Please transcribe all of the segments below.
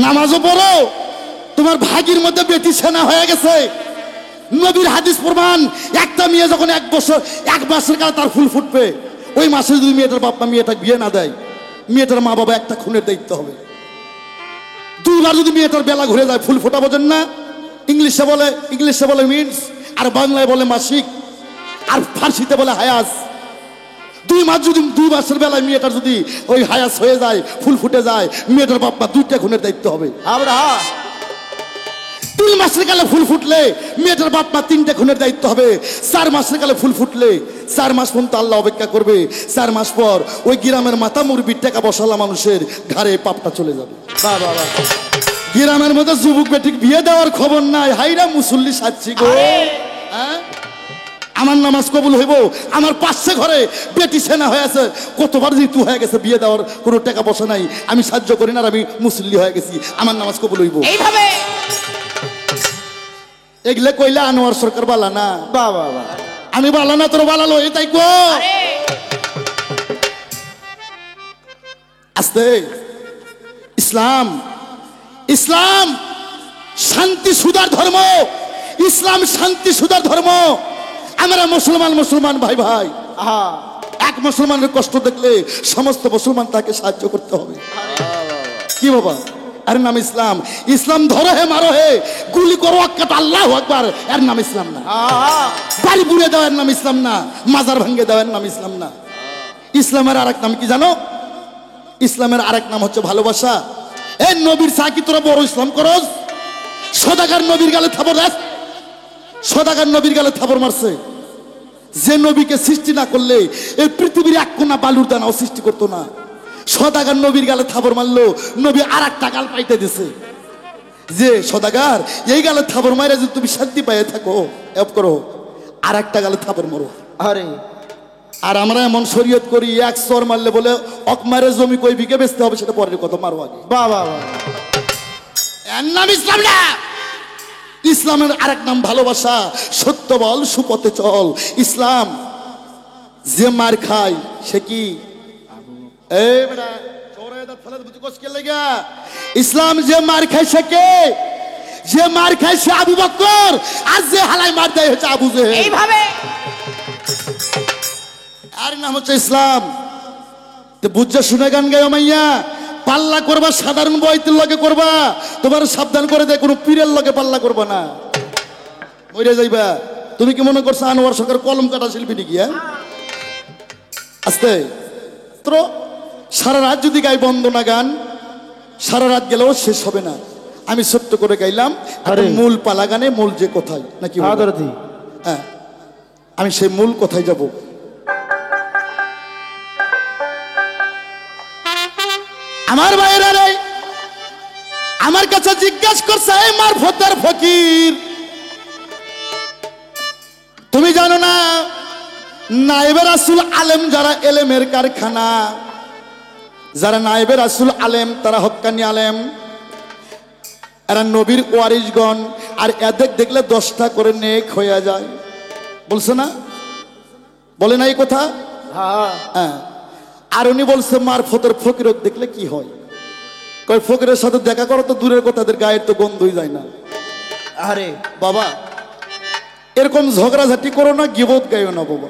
নামাজও পড়ো, তোমার ভাগির মধ্যে বেটি সেনা হয়ে গেছে। নবীর হাদিস প্রমাণ, একটা মেয়ে যখন 1 মাসের কালে তার ফুল ফুটবে, ওই মাসে যদি মেয়েটার বাপ মা মেয়েটা বিয়ে না দেয়, মেয়েটার মা বাবা একটা খুনের দায়িত্ব হবে। 2 বার যদি মেয়েটার বেলা ঘুরে যায়, ফুল ফোটা বোঝেন না, ইংলিশে বলে মিন্স, আর বাংলায় বলে মাসিক, আর ফার্সিতে বলে হায়াস। 2 মাস যদি 2 মাসের বেলায় মেয়েটার যদি ওই হায়াস হয়ে যায়, ফুল ফুটে যায়, মেয়েটার বাপ মা 2টা খুনের দায়িত্ব হবে। 3 মাসের কালে ফুল ফুটলে মেয়েটার বাপ মা 3টা খুনের দায়িত্ব হবে। 4 মাসের কালে ফুল ফুটলে 4 মাস পর্যন্ত আল্লাহ অপেক্ষা করবে। 4 মাস পর ওই গ্রামের মাথা মুরব্বির টাকা বসালা মানুষের ঘাড়ে পাপটা চলে যাবে। গ্রামের মধ্যে যুবক বেটিক বিয়ে দেওয়ার খবর নাই, হাইরা মুসল্লি সাচ্ছি গো। হ্যাঁ, আমার নামাজ কবুল হইব, আমার পাশে ঘরে বেটি সেনা হয়ে আছে, কতবার ঋতু হয়ে গেছে, বিয়ে দেওয়ার কোনো টাকা পয়সা নাই, আমি সাহায্য করি না, আর আমি মুসল্লি হয়ে গেছি, আমার নামাজ কবুল হইব এইভাবে। এগুলো কইলে আনোয়ার সরকার বালা না, আমি বালা না, তোর বালালো এটাই গো। আস্তে, ইসলাম শান্তি সুধার ধর্ম, ইসলাম শান্তি সুধার ধর্ম। আমরা মুসলমান ভাই এক মুসলমানের কষ্ট দেখলে সমস্ত মুসলমান তাকে সাহায্য করতে হবে। কি বাবা, এর নাম ইসলাম। ইসলাম ধরো হে মারো হে, গুলি করো আক্কাত, আল্লাহু আকবার, এর নাম ইসলাম না। বাড়ি পুড়ে দেওয়ার নাম ইসলাম না, মাজার ভাঙ্গে দেওয়ার নাম ইসলাম না। ইসলামের আরেক নাম কি জানো? ইসলামের আরেক নাম হচ্ছে ভালোবাসা। এই নবীর সাকি তোরা বড় ইসলাম করস, সদাগর নবীর গালে থাপড় দেস, সদাগর নবীর গালে থাপড় মারছে। যে নবীকে সৃষ্টি না করলে এই পৃথিবীর এক কোনা বালুর দানাও সৃষ্টি করতো না। সদাগর নবীর গালে থাপড় মারলো, নবী আর একটা গাল পাইতে দিছে, যে সদাগর এই গালে থাপড় মারে যদি তুমি শান্তি পাইয়ে থাকো, এপ করো, আর একটা গালে থাপড় মারো। আরে, আর আমরা এমন শরীয়ত করি, 1 চর মারলে বলে অকমারে জমি কই বিঘে বেচতে হবে, সেটা পরের কথা, মারো আগে। এর নাম ইসলাম না। ইসলামের আরেক নাম ভালোবাসা। সত্য বল, সুপথে চল। ইসলাম যে মার খায় সে কি? ইসলাম যে মার খায় সে কে? যে মার খায় সে আবু বকর, আর যে হালাই মার দেয় হচ্ছে আবু জেহেল। এইভাবে আর নাম হচ্ছে ইসলাম। বুঝা শুনে গান গায় মাইয়া, পাল্লা করবা সাধারণ বয়তের লগে করবা, তোমার সাবধান করে দেয়, কোনো পীরের লগে পাল্লা করবা না, মরে যাইবা। তুমি কি মনে করছো আনোয়ার সরকার কলম কাটা শিল্পী নাকি? আস্তে তো, সারা রাত যদি গাই বন্দনা গান, সারা রাত গেলেও শেষ হবে না। আমি ছোট্ট করে গাইলাম মূল পালা গানে, মূল যে কোথায় নাকি, হ্যাঁ, আমি সেই মূল কোথায় যাব। আমার ভাইরা রে, আমার কাছে জিজ্ঞাসা করছে, এই মারফতের ফকির, তুমি জানো না নায়েবে রাসূল আলেম যারা এলেমের কারখানা, যারা নায়েবে রাসূল আলেম তারা হক্কানি আলেম, এরা নবীর ওয়ারিসগণ, আর এদের দেখলে 10টা করে নেক হয়ে যায়, বলছে না? বলে না এই কথা? হ্যাঁ। আর উনি বলছে মারফতের ফকির দেখলে কি হয়? কয় ফকিরের সাথে দেখা করো তো দূরের কথা, তাদের গায়ের তো গন্ধই যায় না। আরে বাবা, এরকম ঝগড়াঝাটি করো না, গিবত গাইও না বাবা।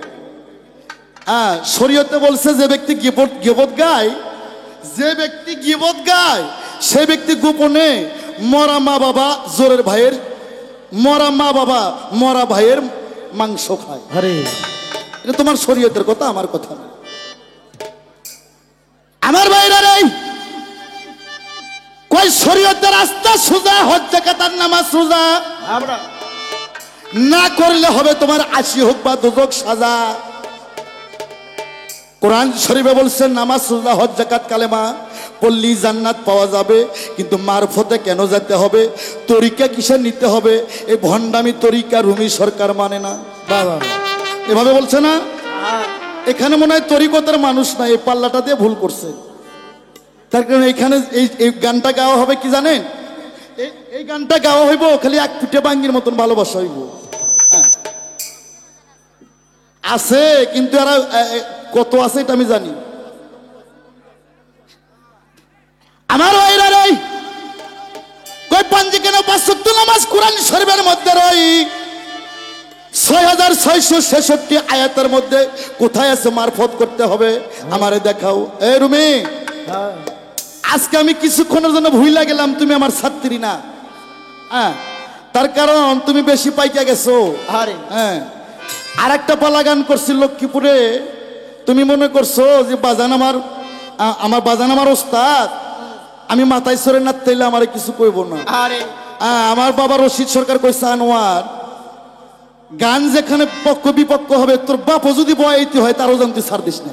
হ্যাঁ, শরীয়তে বলছে যে ব্যক্তি গিবত গায়, যে ব্যক্তি গিবত গায় সে ব্যক্তি গোপনে মরা মা বাবা, জোরের ভাইয়ের মরা মা বাবা, মরা ভাইয়ের মাংস খায়। আরে এটা তোমার শরীয়তের কথা, আমার কথা না। আমার ভাইরা রে, কই শরীয়তের রাস্তা সোজা, হজ যাকাত নামাজ সোজা, আমরা না করলে হবে তোমার 80 হোক বা দুদক সাজা। কোরআন শরীফে বলছেন নামাজ সোজা, হজ যাকাত কালেমা পড়লেই জান্নাত পাওয়া যাবে, কিন্তু মারফতে কেন যেতে হবে? তরিকা কিসের নিতে হবে? এই ভণ্ডামি তরিকা রুমি সরকার মানে না, এভাবে বলছে না? এখানে মনে হয় তরিকতের মানুষ না, এই পাল্লাটা দিয়ে ভুল করছে। তার কারণে এখানে এই গানটা গাওয়া হবে কি জানেন? এই গানটা গাওয়া হইব খালি 1 ফুটে বাঙ্গির মতন ভালোবাসা হইব। আছে, কিন্তু এরা কত আছে এটা আমি জানি। আমার ভাইরা রে, পাঞ্জিকেন 5 ওয়াক্ত নামাজ কোরআন শরীফের মধ্যে রই 6666 আয়াতের মধ্যে কোথায় আছে মারফত করতে হবে আমারে দেখাও। এ রুমি, আজকে আমি কিছুক্ষণের জন্য ভুইলা গেলাম তুমি আমার ছাত্রী না, হ্যাঁ, তার কারণ তুমি বেশি পাইকা গেছো। হ্যাঁ, আর একটা পালা গান করছি লক্ষ্মীপুরে, তুমি মনে করছো যে বাজান আমার বাজান আমার ওস্তাদ, আমি মাথায় সরে না তাইলে আমার কিছু কইব না। আমার বাবা রশিদ সরকার কইছে আনোয়ার, গান যেখানে পক্ষ বিপক্ষ হবে তোর বাপও যদি বয়াইতে হয় তারও জানতে ছাড় দিস না।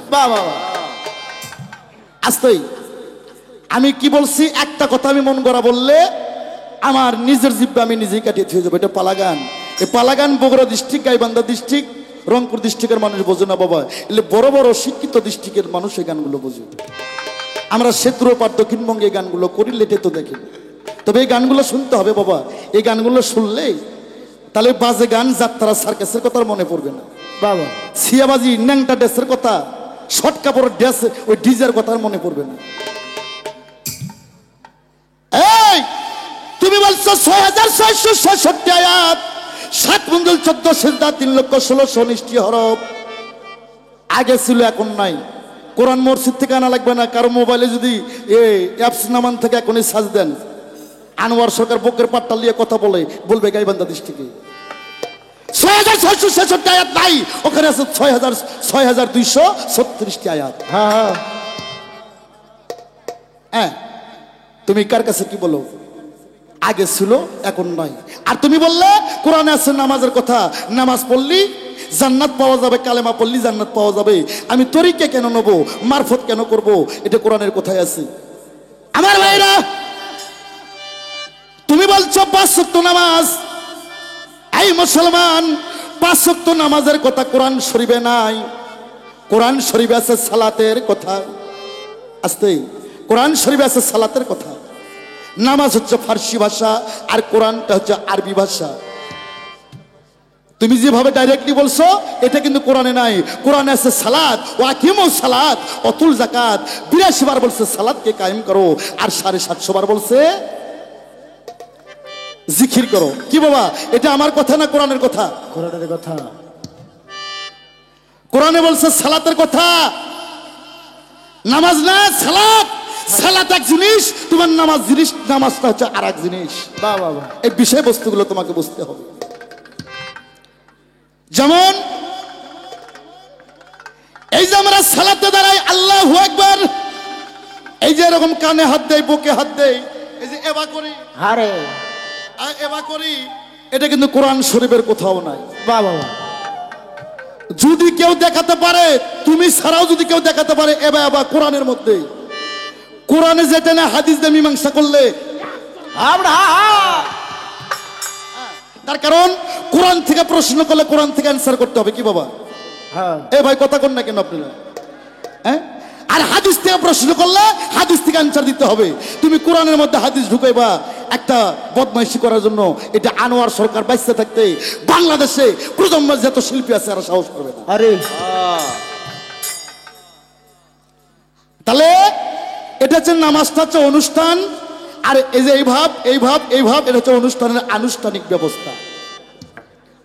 আস্তেই আমি কি বলছি, একটা কথা আমি মন করা বললে আমার নিজের জিব্বা আমি নিজেই কাটিয়ে থুয়ে যাবো। এটা পালাগান, এই পালাগান বগুড়া ডিস্ট্রিক্ট, গাইবান্ধা ডিস্ট্রিক্ট, রংপুর ডিস্ট্রিক্টের মানুষ বোঝে না বাবা, এলে বড় বড় শিক্ষিত ডিস্ট্রিক্টের মানুষ এই গানগুলো বোঝে। আমরা ক্ষেত্রপাত দক্ষিণবঙ্গে এই গানগুলো করি, লেটে তো দেখি, তবে এই গানগুলো শুনতে হবে বাবা। এই গানগুলো শুনলে তাহলে বাজে গান, যাত্রা, সার্কাসের কথা মনে পড়বে না বাবা, সিয়াবাজি, ন্যাংটা ড্রেসের কথা, শর্ট কাপড়ের ড্রেস, ওই ডিজের কথা মনে পড়বে না। এই তুমি বলছো 6666 আয়াত, 7 মঞ্জুল 14 সিজদা, 3,16,19 হরফ। আগে ছিল এখন নাই। কোরআন মসজিদ থেকে আনা লাগবে না, কারো মোবাইলে যদি এই অ্যাপস নামান থেকে এখনই সাজ দেন, আনোয়ার সরকার বুকের পাট্টা নিয়ে কথা বলবে গাইবান্ধা ডিস্ট্রিক্টে 6666 আয়াত নাই, ওখানে আছে 6236 আয়াত। হ্যাঁ, তুমি কার কাছে কি বলো? আগে ছিল এখন নাই। আর তুমি বললে কোরআনে আছে নামাজের কথা, নামাজ পড়লি জান্নাত পাওয়া যাবে, কালেমা পড়লি জান্নাত পাওয়া যাবে। আমি তরিকা কেন নেবো, মারফত কেন করব? এটা কোরআনের কথাই আছে। আমার ভাইরা, তুমি বলছো 5 ওয়াক্ত নামাজ, এই মুসলমান 5 ওয়াক্ত নামাজের কথা কোরআন শরীফে নাই। কোরআন শরীফে আছে সালাতের কথা। আস্তে, কোরআন শরীফে আছে সালাতের কথা। নামাজ হচ্ছে ফার্সি ভাষা আর কোরআনটা হচ্ছে আরবি ভাষা। তুমি যেভাবে ডাইরেক্টলি বলছো এটা কিন্তু কোরআনে নাই। কোরআনে আছে সালাত, ওয়াকিমুস সালাত, অতুল যাকাত। 82 বার বলছে সালাতকে কায়েম করো, আর 750 বার বলছে জিকির করো। কি বাবা, এটা আমার কথা না কোরআনের কথা? কোরআনের কথা। কোরআনে বলছে সালাতের কথা, নামাজ না সালাত। সালাত এক জিনিস, তোমার নামাজ জিনিস, নামাজটা হচ্ছে আর এক জিনিস। এই বিষয়বস্তুগুলো তোমাকে বুঝতে হবে। যেমন এই যে আমরা সালাতে দাঁড়াই আল্লাহু আকবার, এই যে এরকম কানে হাত দেয়, বুকে হাত দেয়, এই যে এবা করি, আরে এবা করি, এটা কিন্তু কোরআন শরীফের কোথাও নাই। যদি কেউ দেখাতে পারে, তুমি ছাড়াও যদি কেউ দেখাতে পারে এবা এবা কোরআনের মধ্যে, কোরআনে যেটা না হাদিস দিয়ে মীমাংসা করলে আমরা, তার কারণ কোরআন থেকে প্রশ্ন করলে কোরআন থেকে অ্যান্সার করতে হবে। কি বাবা, এ ভাই কথা কন না কেন আপনারা? হ্যাঁ, আর হাদিস থেকে প্রশ্ন করলে হাদিস থেকে অ্যান্সার দিতে হবে। তুমি কোরআনের মধ্যে হাদিস ঢুকাইবা একটা বদমাইশি করার জন্য, এটা আনোয়ার সরকার বাইসে থাকতে বাংলাদেশে প্রজন্মের যত শিল্পী আছে আর সাহস করবে না। আরে তাহলে এটা হচ্ছে নামাজটা হচ্ছে অনুষ্ঠান, আর এই যে এই ভাব এটা হচ্ছে অনুষ্ঠানের আনুষ্ঠানিক ব্যবস্থা।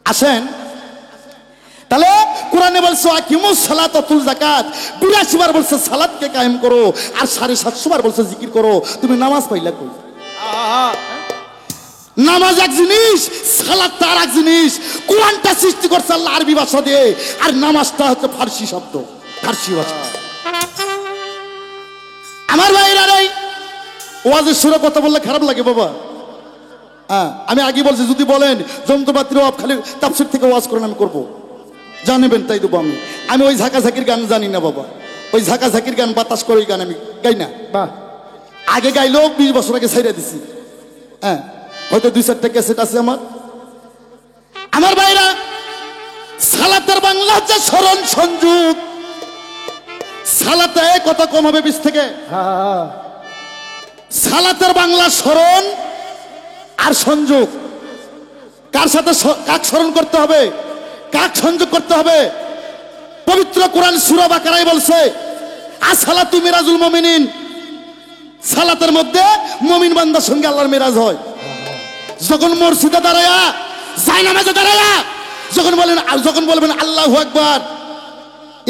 আসেন, তাহলে কোরআনে বলছে আকিমুস সালাত ওয়াতুল যাকাত, 82 বার বলছে সালাতকে কায়েম করো, আর 750 বার বলছে জিকির করো। তুমি নামাজ পাইলা কই? নামাজ এক জিনিস, সালাত তার এক জিনিস। কোরআনটা সৃষ্টি করছে আল্লাহ আরবি ভাষা দিয়ে, আর নামাজটা হচ্ছে ফার্সি শব্দ, ফার্সি ভাষা। আমার ভাইরা রে, ওয়াজের সুরে কথা বললে খারাপ লাগে বাবা। হ্যাঁ, আমি আগে বলছি যদি বলেন যন্ত্রপাতির অভাব, খালি তাফসীর থেকে ওয়াজ করেন, আমি করবো, জানেবেন তাই দেবো। আমি ওই ঝাঁকাঝাঁকির গান জানি না বাবা। ওই ঝাঁকাঝাঁকির গান, বাতাস করে ওই গান আমি গাই না। আগে গাইলেও 20 বছর আগে ছাইড়া দিছি। হ্যাঁ, হয়তো 2-4টা ক্যাসেট আছে আমার। আমার ভাইরা, সালাতের বাংলা হচ্ছে স্মরণ সংযোগ। সালাতে কত কম হবে 20 থেকে? সালাতের বাংলা স্মরণ আর সংযোগ। কার সাথে কাক স্মরণ করতে হবে, কাক সংযোগ করতে হবে? পবিত্র কোরআন সূরা বাকারায় বলছে আসসালাতু মিরাজুল মুমিনিন। সালাতের মধ্যে মুমিন বান্দার সঙ্গে আল্লাহর মিরাজ হয়। যখন মসজিদে দাঁড়ায়া জায়নামাজে দাঁড়ায়া যখন বলবেন আল্লাহু আকবার,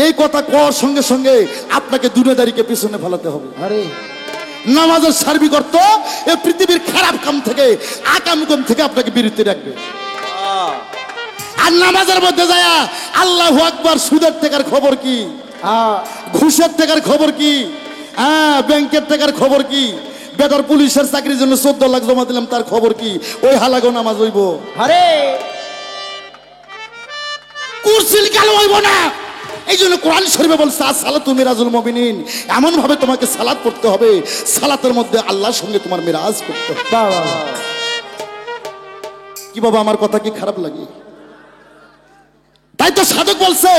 এই কথা কর সঙ্গে সঙ্গে আপনাকে দুনিয়াদারিকে পিছনে ফেলাতে হবে। আরে নামাজের সার্বিক অর্থ এই পৃথিবীর খারাপ কাম থেকে আকাম কাম থেকে আপনাকে বিরতি রাখবে। আর নামাজের মধ্যে যায় আল্লাহু আকবার, সুদের টাকার খবর কি, ঘুষের টাকার খবর কি, ব্যাংকের টাকার খবর কি, বেটার পুলিশের চাকরির জন্য 14 লাখ জমা দিলাম তার খবর কি, ওই হালাগো নামাজ হইব? আরে কুরসিল কাল হইব না। এই জন্য কোরআন শরীফে বলছে সালাতু মিরাজুল মুমিনিন, এমন ভাবে তোমাকে সালাত করতে হবে, সালাতের মধ্যে আল্লাহর সঙ্গে তোমার মিরাজ করতে হবে। কি বাবা, আমার কথা কি খারাপ লাগে? তাই তো সাধক বলছে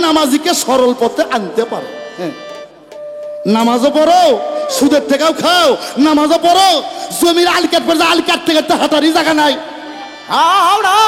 নামাজিকে সরল পথে আনতে পারে। নামাজও পড়ো, সুদের টাকাও খাও, নামাজও পড়ো, জমির আল কাটতে হাঁটারই জায়গা নাই। হাওড়া